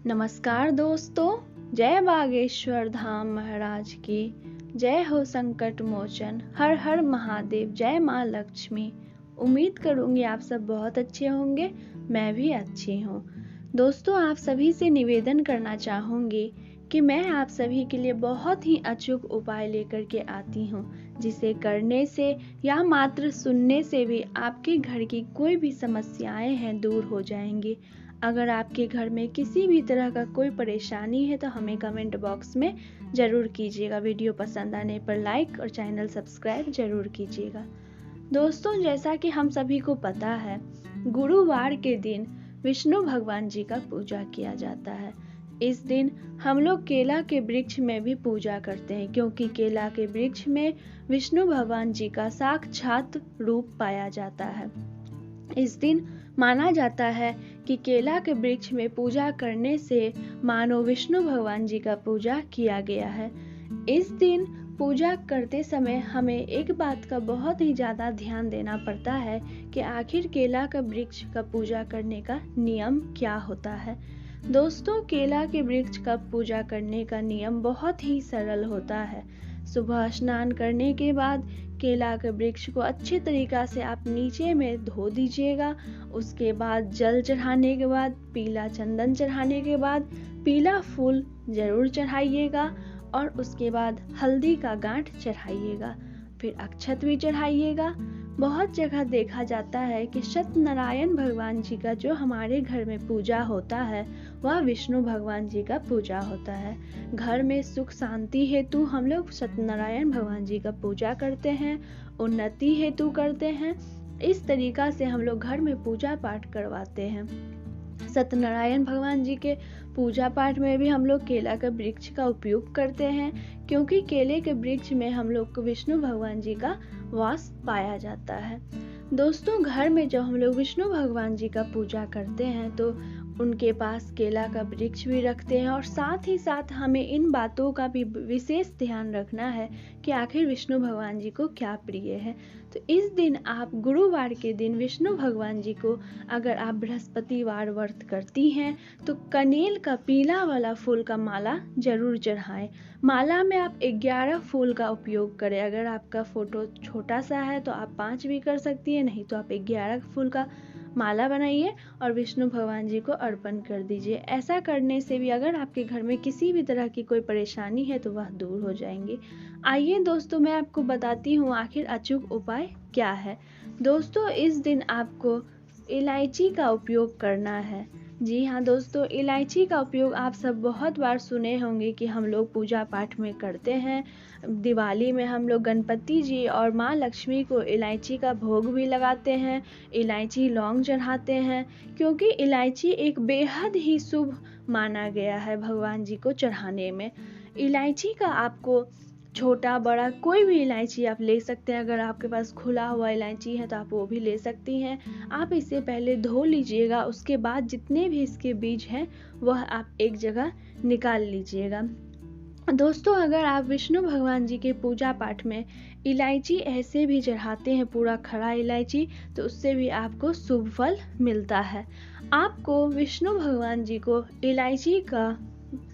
नमस्कार दोस्तों, जय बागेश्वर धाम महाराज की जय हो। संकट मोचन हर हर महादेव, जय माँ लक्ष्मी। उम्मीद करूंगी आप सब बहुत अच्छे होंगे, मैं भी अच्छी हूँ। दोस्तों, आप सभी से निवेदन करना चाहूँगी कि मैं आप सभी के लिए बहुत ही अचूक उपाय लेकर के आती हूँ, जिसे करने से या मात्र सुनने से भी आपके घर की कोई भी समस्याएं हैं दूर हो जाएंगी। अगर आपके घर में किसी भी तरह का कोई परेशानी है तो हमें कमेंट बॉक्स में ज़रूर कीजिएगा। वीडियो पसंद आने पर लाइक और चैनल सब्सक्राइब ज़रूर कीजिएगा। दोस्तों, जैसा कि हम सभी को पता है, गुरुवार के दिन विष्णु भगवान जी का पूजा किया जाता है। इस दिन हम लोग केला के वृक्ष में भी पूजा करते हैं, क्योंकि केला के वृक्ष में विष्णु भगवान जी का साक्षात रूप पाया जाता है। इस दिन माना जाता है कि केला के वृक्ष में पूजा करने से मानो विष्णु भगवान जी का पूजा किया गया है। इस दिन पूजा करते समय हमें एक बात का बहुत ही ज़्यादा ध्यान देना पड़ता है कि आखिर केला का वृक्ष का पूजा करने का नियम क्या होता है। दोस्तों, केला के वृक्ष का पूजा करने का नियम बहुत ही सरल होता है। सुबह स्नान करने के बाद केला के वृक्ष को अच्छे तरीक़ा से आप नीचे में धो दीजिएगा। उसके बाद जल चढ़ाने के बाद, पीला चंदन चढ़ाने के बाद पीला फूल ज़रूर चढ़ाइएगा, और उसके बाद हल्दी का गांठ चढ़ाइएगा, फिर अक्षत भी चढ़ाइएगा। बहुत जगह देखा जाता है कि सत्यनारायण भगवान जी का जो हमारे घर में पूजा होता है वह विष्णु भगवान जी का पूजा होता है। घर में सुख शांति हेतु हम लोग सत्यनारायण भगवान जी का पूजा करते हैं, उन्नति हेतु करते हैं। इस तरीका से हम लोग घर में पूजा पाठ करवाते हैं। सत्यनारायण भगवान जी के पूजा पाठ में भी हम लोग केला के वृक्ष का उपयोग करते हैं, क्योंकि केले के वृक्ष में हम लोग को विष्णु भगवान जी का वास पाया जाता है। दोस्तों, घर में जब हम लोग विष्णु भगवान जी का पूजा करते हैं तो उनके पास केला का वृक्ष भी रखते हैं, और साथ ही साथ हमें इन बातों का भी विशेष ध्यान रखना है कि आखिर विष्णु भगवान जी को क्या प्रिय है। तो इस दिन आप गुरुवार के दिन विष्णु भगवान जी को, अगर आप बृहस्पतिवार व्रत करती हैं तो कनेल का पीला वाला फूल का माला जरूर चढ़ाएं। माला में आप 11 फूल का उपयोग करें। अगर आपका फोटो छोटा सा है तो आप 5 भी कर सकती हैं, नहीं तो आप 11 फूल का माला बनाइए और विष्णु भगवान जी को अर्पण कर दीजिए। ऐसा करने से भी अगर आपके घर में किसी भी तरह की कोई परेशानी है तो वह दूर हो जाएंगी। आइए दोस्तों, मैं आपको बताती हूँ आखिर अचूक उपाय क्या है। दोस्तों, इस दिन आपको इलायची का उपयोग करना है। जी हाँ दोस्तों, इलायची का उपयोग आप सब बहुत बार सुने होंगे कि हम लोग पूजा पाठ में करते हैं। दिवाली में हम लोग गणपति जी और माँ लक्ष्मी को इलायची का भोग भी लगाते हैं, इलायची लौंग चढ़ाते हैं, क्योंकि इलायची एक बेहद ही शुभ माना गया है भगवान जी को चढ़ाने में। इलायची का आपको छोटा बड़ा कोई भी इलायची आप ले सकते हैं। अगर आपके पास खुला हुआ इलायची है तो आप वो भी ले सकती हैं। आप इसे पहले धो लीजिएगा, उसके बाद जितने भी इसके बीज हैं वह आप एक जगह निकाल लीजिएगा। दोस्तों, अगर आप विष्णु भगवान जी के पूजा पाठ में इलायची ऐसे भी चढ़ाते हैं, पूरा खड़ा इलायची, तो उससे भी आपको शुभ फल मिलता है। आपको विष्णु भगवान जी को इलायची का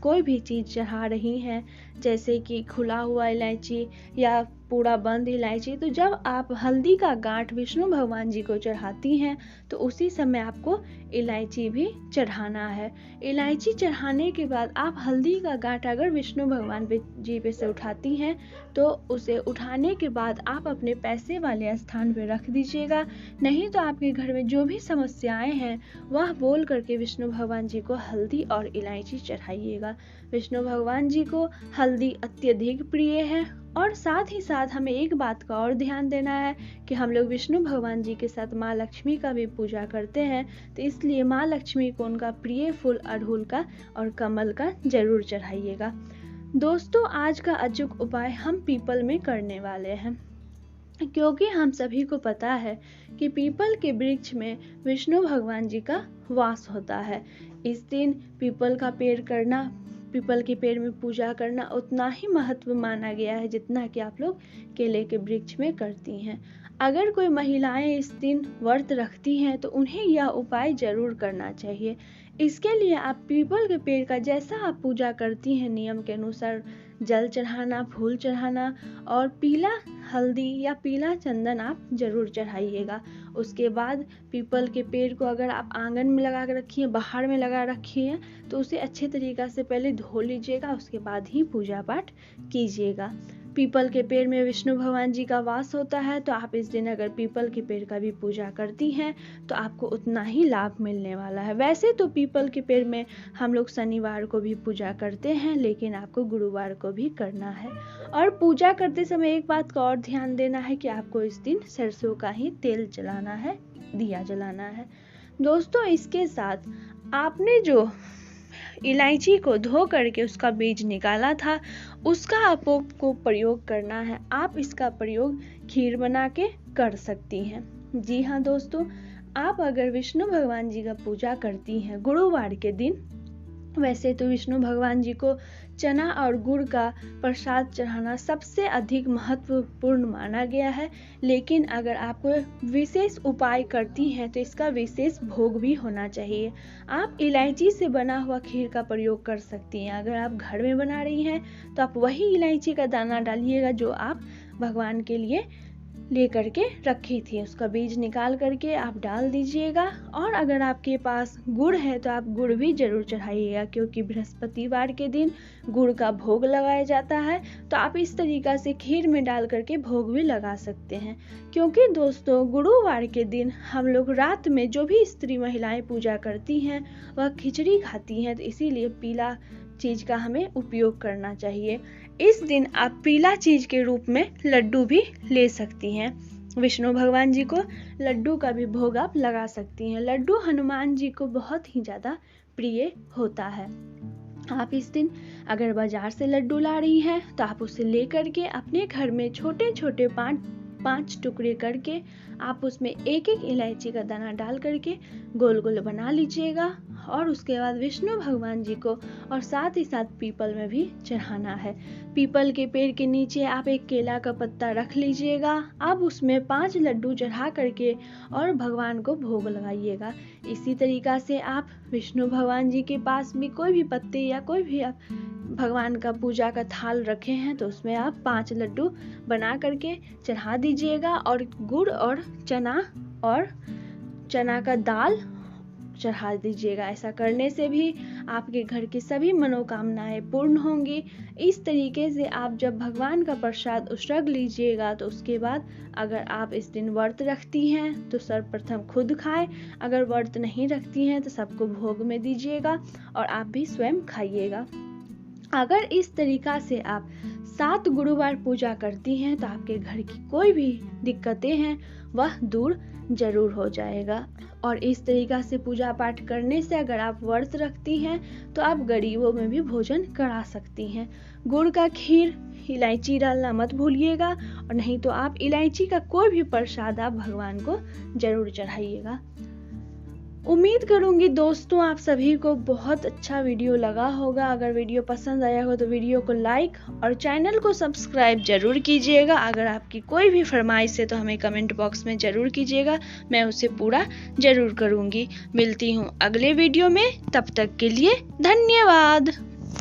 कोई भी चीज़ चढ़ा रही हैं, जैसे कि खुला हुआ इलायची या पूरा बंद इलायची, तो जब आप हल्दी का गांठ विष्णु भगवान जी को चढ़ाती हैं तो उसी समय आपको इलायची भी चढ़ाना है। इलायची चढ़ाने के बाद आप हल्दी का गांठ अगर विष्णु भगवान जी पे से उठाती हैं तो उसे उठाने के बाद आप अपने पैसे वाले स्थान पे रख दीजिएगा। नहीं तो आपके घर में जो भी समस्याएं हैं वह बोल करके विष्णु भगवान जी को हल्दी और इलायची चढ़ाइएगा। विष्णु भगवान जी को हल्दी अत्यधिक प्रिय है, और साथ ही साथ हमें एक बात का और ध्यान देना है कि हम लोग विष्णु भगवान जी के साथ माँ लक्ष्मी का भी पूजा करते हैं, तो इसलिए माँ लक्ष्मी को उनका प्रिय फूल अड़हुल का और कमल का जरूर चढ़ाइएगा। दोस्तों, आज का अचूक उपाय हम पीपल में करने वाले हैं, क्योंकि हम सभी को पता है कि पीपल के वृक्ष में विष्णु भगवान जी का वास होता है। इस दिन पीपल का पेड़ करना, पीपल के पेड़ में पूजा करना उतना ही महत्व माना गया है जितना कि आप लोग केले के वृक्ष में करती हैं। अगर कोई महिलाएं इस दिन व्रत रखती हैं तो उन्हें यह उपाय जरूर करना चाहिए। इसके लिए आप पीपल के पेड़ का जैसा आप पूजा करती हैं नियम के अनुसार जल चढ़ाना, फूल चढ़ाना और पीला हल्दी या पीला चंदन आप जरूर चढ़ाइएगा। उसके बाद पीपल के पेड़ को अगर आप आंगन में लगा कर रखिए, बाहर में लगा रखिए, तो उसे अच्छे तरीक़ा से पहले धो लीजिएगा, उसके बाद ही पूजा पाठ कीजिएगा। पीपल के पेड़ में विष्णु भगवान जी का वास होता है, तो आप इस दिन अगर पीपल के पेड़ का भी पूजा करती हैं तो आपको उतना ही लाभ मिलने वाला है। वैसे तो पीपल के पेड़ में हम लोग शनिवार को भी पूजा करते हैं, लेकिन आपको गुरुवार को भी करना है। और पूजा करते समय एक बात का और ध्यान देना है कि आपको इस दिन सरसों का ही तेल जलाना है, दिया जलाना है। दोस्तों, इसके साथ आपने जो इलायची को धो करके उसका बीज निकाला था, उसका आपको प्रयोग करना है। आप इसका प्रयोग खीर बना के कर सकती हैं। जी हाँ दोस्तों, आप अगर विष्णु भगवान जी का पूजा करती हैं गुरुवार के दिन, वैसे तो विष्णु भगवान जी को चना और गुड़ का प्रसाद चढ़ाना सबसे अधिक महत्वपूर्ण माना गया है, लेकिन अगर आप विशेष उपाय करती हैं तो इसका विशेष भोग भी होना चाहिए। आप इलायची से बना हुआ खीर का प्रयोग कर सकती हैं। अगर आप घर में बना रही हैं तो आप वही इलायची का दाना डालिएगा जो आप भगवान के लिए ले करके रखी थी, उसका बीज निकाल करके आप डाल दीजिएगा। और अगर आपके पास गुड़ है तो आप गुड़ भी जरूर चढ़ाइएगा, क्योंकि बृहस्पतिवार के दिन गुड़ का भोग लगाया जाता है। तो आप इस तरीक़ा से खीर में डाल करके भोग भी लगा सकते हैं। क्योंकि दोस्तों, गुरुवार के दिन हम लोग रात में जो भी स्त्री महिलाएं पूजा करती हैं वह खिचड़ी खाती हैं, तो इसीलिए पीला चीज का हमें उपयोग करना चाहिए। इस दिन आप पीला चीज के रूप में लड्डू भी ले सकती हैं। विष्णु भगवान जी को लड्डू का भी भोग आप लगा सकती हैं। लड्डू हनुमान जी को बहुत ही ज़्यादा प्रिय होता है। आप इस दिन अगर बाजार से लड्डू ला रही हैं तो आप उसे ले करके अपने घर में छोटे छोटे पाँच टुकड़े करके आप उसमें एक एक इलायची का दाना डाल करके गोल गोल बना लीजिएगा। और उसके बाद विष्णु भगवान जी को और साथ ही साथ पीपल में भी चढ़ाना है। पीपल के पेड़ के नीचे आप एक केला का पत्ता रख लीजिएगा। अब उसमें 5 लड्डू चढ़ा करके और भगवान को भोग लगाइएगा। इसी तरीक़ा से आप विष्णु भगवान जी के पास भी कोई भी पत्ते या कोई भी आप भगवान का पूजा का थाल रखे हैं तो उसमें आप 5 लड्डू बना करके चढ़ा दीजिएगा। और गुड़ और चना का दाल चढ़ा दीजिएगा। ऐसा करने से भी आपके घर की सभी मनोकामनाएं पूर्ण होंगी। इस तरीके से आप जब भगवान का प्रसाद उसरग लीजिएगा तो उसके बाद अगर आप इस दिन व्रत रखती हैं तो सर्वप्रथम खुद खाएं, अगर व्रत नहीं रखती हैं तो सबको भोग में दीजिएगा और आप भी स्वयं खाइएगा। अगर इस तरीका से आप 7 गुरुवार पूजा करती हैं तो आपके घर की कोई भी दिक्कतें हैं वह दूर जरूर हो जाएगा। और इस तरीका से पूजा पाठ करने से अगर आप व्रत रखती हैं तो आप गरीबों में भी भोजन करा सकती हैं। गुड़ का खीर, इलायची डालना मत भूलिएगा, और नहीं तो आप इलायची का कोई भी प्रसाद आप भगवान को जरूर चढ़ाइएगा। उम्मीद करूंगी दोस्तों आप सभी को बहुत अच्छा वीडियो लगा होगा। अगर वीडियो पसंद आया हो तो वीडियो को लाइक और चैनल को सब्सक्राइब जरूर कीजिएगा। अगर आपकी कोई भी फरमाइश है तो हमें कमेंट बॉक्स में जरूर कीजिएगा, मैं उसे पूरा जरूर करूंगी। मिलती हूँ अगले वीडियो में, तब तक के लिए धन्यवाद।